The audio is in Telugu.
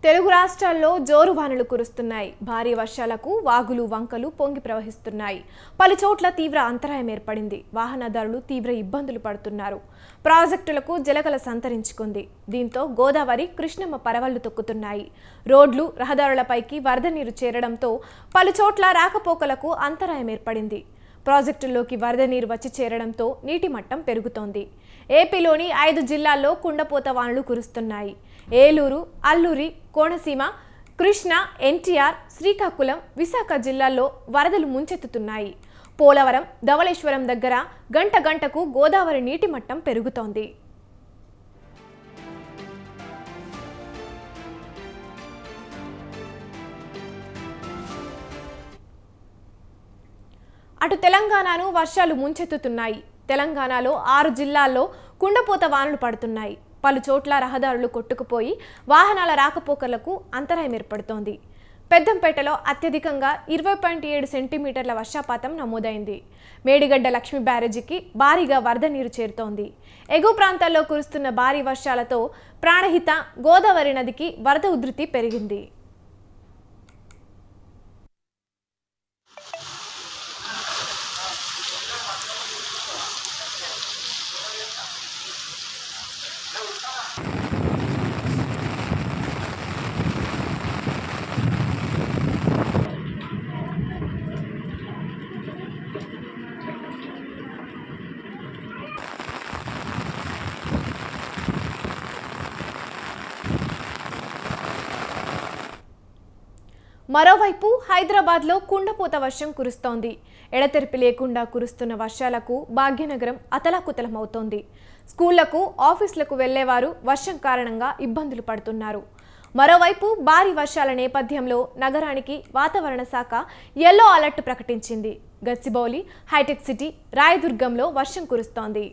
తెలుగు రాష్ట్రాల్లో జోరు వానలు కురుస్తున్నాయి. భారీ వర్షాలకు వాగులు వంకలు పొంగి ప్రవహిస్తున్నాయి. పలు చోట్ల తీవ్ర అంతరాయం ఏర్పడింది. వాహనదారులు తీవ్ర ఇబ్బందులు పడుతున్నారు. ప్రాజెక్టులకు జలకల సంతరించుకుంది. దీంతో గోదావరి, కృష్ణమ్మ పరవళ్లు తొక్కుతున్నాయి. రోడ్లు, రహదారులపైకి వరద నీరు చేరడంతో పలు చోట్ల రాకపోకలకు అంతరాయం ఏర్పడింది. ప్రాజెక్టుల్లోకి వరద నీరు వచ్చి చేరడంతో నీటి మట్టం పెరుగుతోంది. ఏపీలోని 5 జిల్లాల్లో కుండపోత వానలు కురుస్తున్నాయి. ఏలూరు, అల్లూరి, కోనసీమ, కృష్ణా, ఎన్టీఆర్, శ్రీకాకుళం, విశాఖ జిల్లాల్లో వరదలు ముంచెత్తుతున్నాయి. పోలవరం, ధవళేశ్వరం దగ్గర గంట గంటకు గోదావరి నీటి మట్టం పెరుగుతోంది. అటు తెలంగాణను వర్షాలు ముంచెత్తుతున్నాయి. తెలంగాణలో 6 జిల్లాల్లో కుండపోత వానలు పడుతున్నాయి. పలు చోట్ల రహదారులు కొట్టుకుపోయి వాహనాల రాకపోకలకు అంతరాయం ఏర్పడుతోంది. పెద్దంపేటలో అత్యధికంగా 20.7 సెంటీమీటర్ల వర్షపాతం నమోదైంది. మేడిగడ్డ లక్ష్మీ బ్యారేజీకి భారీగా వరద నీరు చేరుతోంది. ఎగువ ప్రాంతాల్లో కురుస్తున్న భారీ వర్షాలతో ప్రాణహిత గోదావరి నదికి వరద ఉధృతి పెరిగింది. మరోవైపు హైదరాబాద్లో కుండపోత వర్షం కురుస్తోంది. ఎడతెరిపి లేకుండా కురుస్తున్న వర్షాలకు భాగ్యనగరం అతలాకుతలమవుతోంది. స్కూళ్లకు, ఆఫీసులకు వెళ్లేవారు వర్షం కారణంగా ఇబ్బందులు పడుతున్నారు. మరోవైపు భారీ వర్షాల నేపథ్యంలో నగరానికి వాతావరణ శాఖ యెల్లో అలర్ట్ ప్రకటించింది. గచ్చిబౌలి, హైటెక్ సిటీ, రాయదుర్గంలో వర్షం కురుస్తోంది.